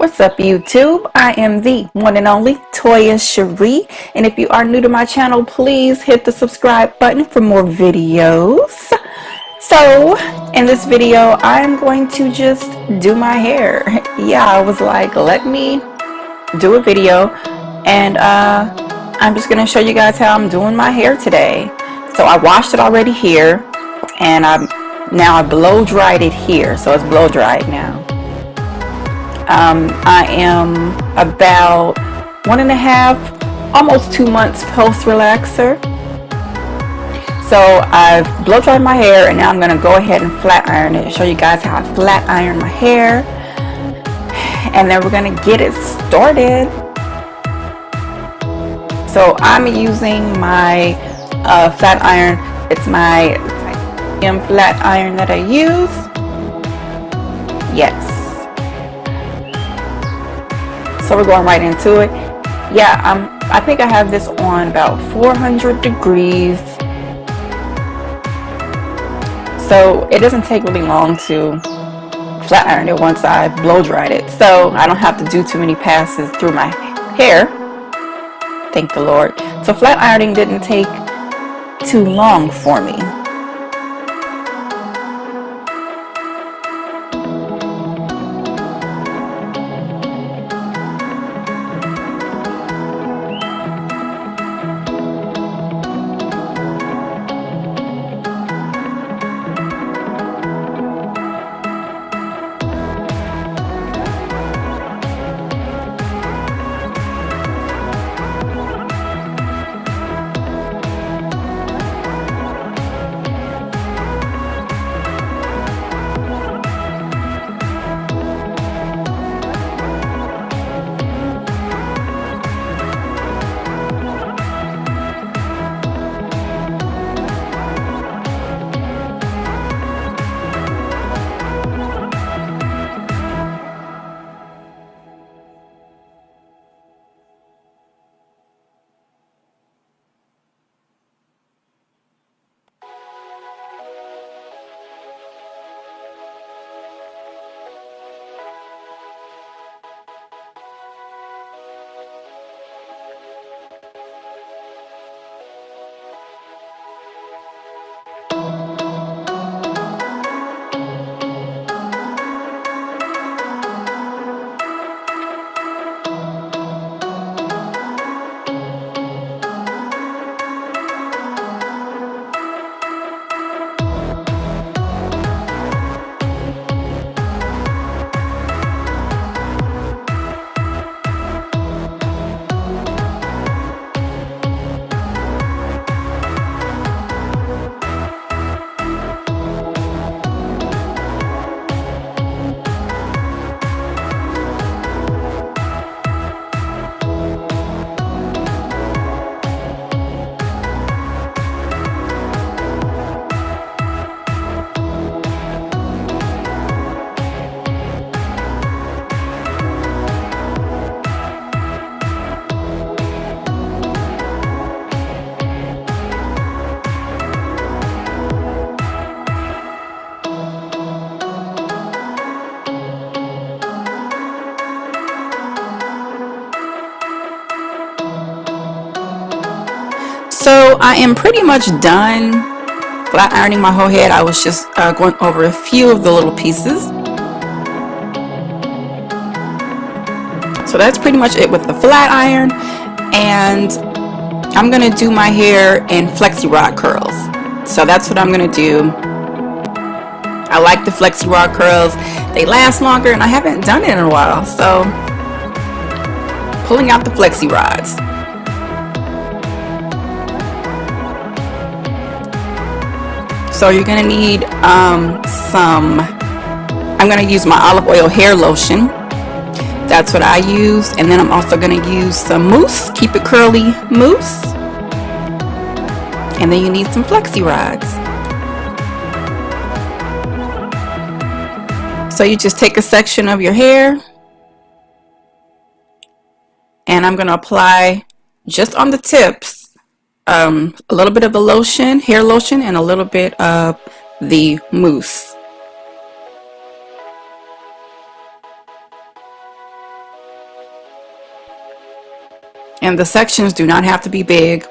What's up, YouTube? I am the one and only Toya Cherie, and if you are new to my channel, please hit the subscribe button for more videos. So in this video, I'm going to just do my hair. Yeah, I was like, let me do a video, and I'm just gonna show you guys how I'm doing my hair today. So I washed it already here, and now I blow dried it here, so it's blow dried now. I am about 1.5, almost 2 months post relaxer. So I've blow dried my hair, and now I'm gonna go ahead and flat iron it, show you guys how I flat iron my hair, and then we're gonna get it started. So I'm using my flat iron. It's my flat iron that I use. Yes. So we're going right into it. Yeah, I think I have this on about 400 degrees. So it doesn't take really long to flat iron it once I've blow dried it. So I don't have to do too many passes through my hair. Thank the Lord. So flat ironing didn't take too long for me. So I am pretty much done flat ironing my whole head. I was just going over a few of the little pieces. So that's pretty much it with the flat iron, and I'm gonna do my hair in flexi rod curls. So that's what I'm gonna do. I like the flexi rod curls. They last longer, and I haven't done it in a while. So pulling out the flexi rods. So you're gonna need I'm gonna use my olive oil hair lotion. That's what I use, and then I'm also gonna use some mousse, keep it curly mousse, and then you need some flexi rods. So you just take a section of your hair, and I'm gonna apply just on the tips a little bit of the lotion, hair lotion, and a little bit of the mousse. And the sections do not have to be big.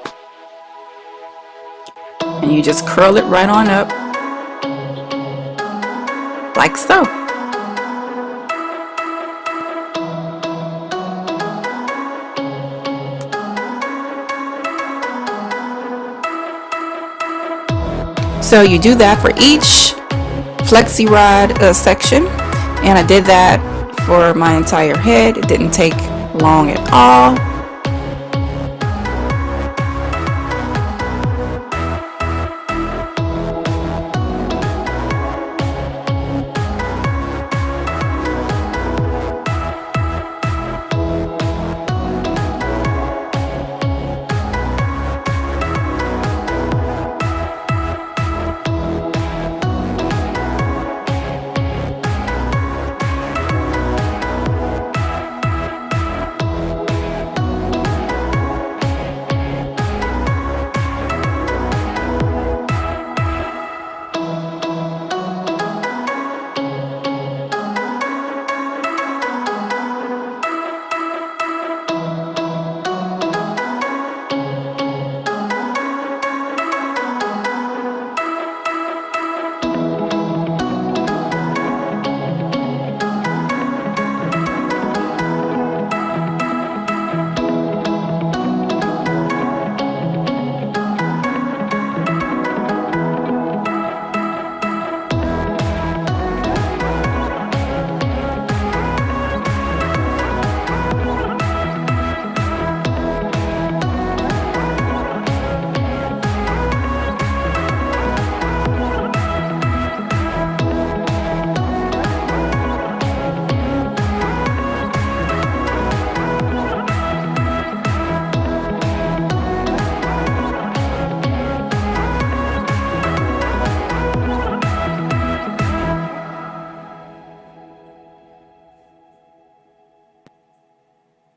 And you just curl it right on up, like so. So you do that for each flexi rod section, and I did that for my entire head. It didn't take long at all.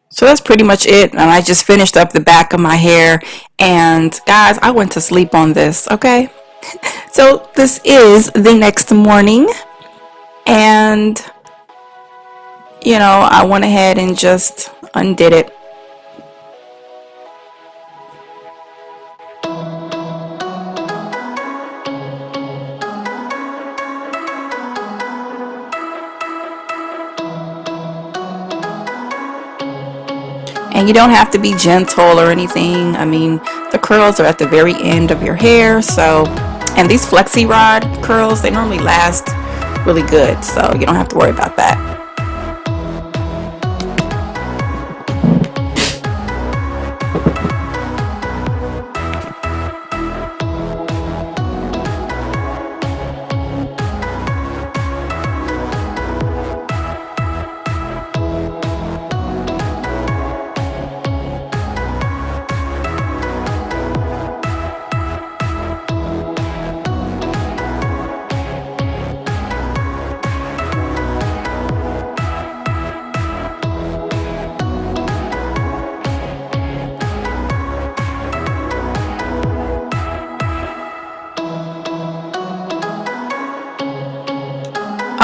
So that's pretty much it, and I just finished up the back of my hair, and guys, I went to sleep on this, okay? So this is the next morning, and you know, I went ahead and just undid it. And you don't have to be gentle or anything. I mean, the curls are at the very end of your hair. So, and these flexi rod curls, they normally last really good. So you don't have to worry about that.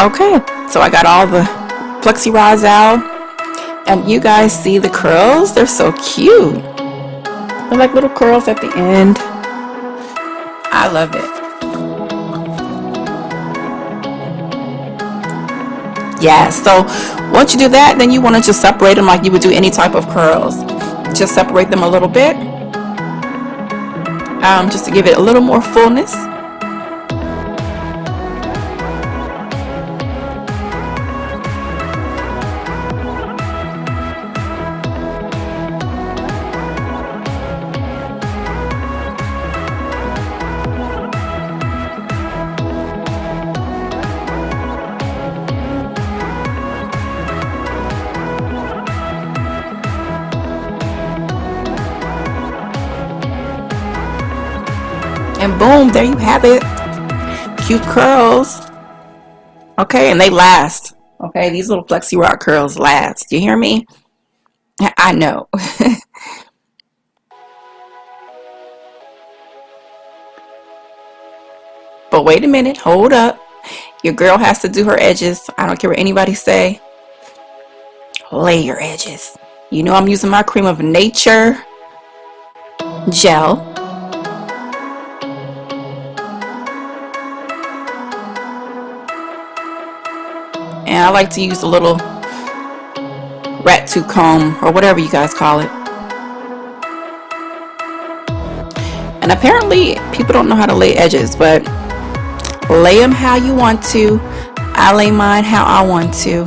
Okay, so I got all the flexi rods out, and you guys see the curls? They're so cute. They're like little curls at the end. I love it. Yeah, so once you do that, then you want to just separate them like you would do any type of curls. Just separate them a little bit, just to give it a little more fullness. And boom, there you have it. Cute curls. Okay, and they last. Okay, these little flexi rod curls last. You hear me? I know. But wait a minute, hold up. Your girl has to do her edges. I don't care what anybody say. Lay your edges. You know I'm using my Cream of Nature gel. And I like to use a little rat tooth comb or whatever you guys call it. And apparently people don't know how to lay edges, but lay them how you want to. I lay mine how I want to.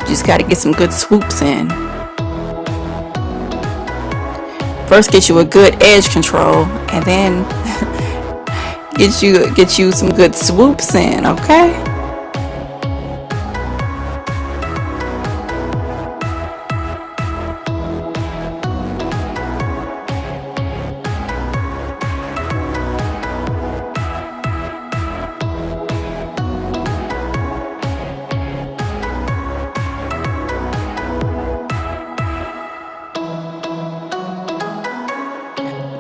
Just got to get some good swoops in. First get you a good edge control, and then get you some good swoops in, okay?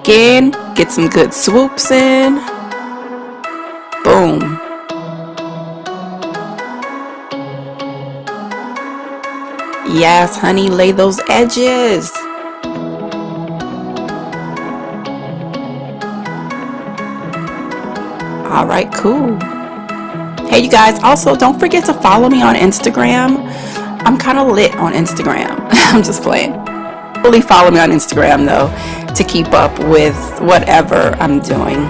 Again, get some good swoops in. Boom. Yes, honey, lay those edges. All right, cool. Hey, you guys, also don't forget to follow me on Instagram. I'm kind of lit on Instagram. I'm just playing. Really follow me on Instagram, though, to keep up with whatever I'm doing.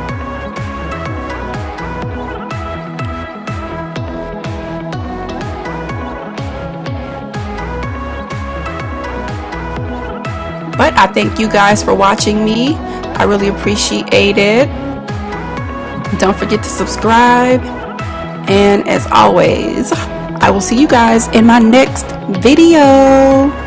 But I thank you guys for watching me. I really appreciate it. Don't forget to subscribe. And as always, I will see you guys in my next video.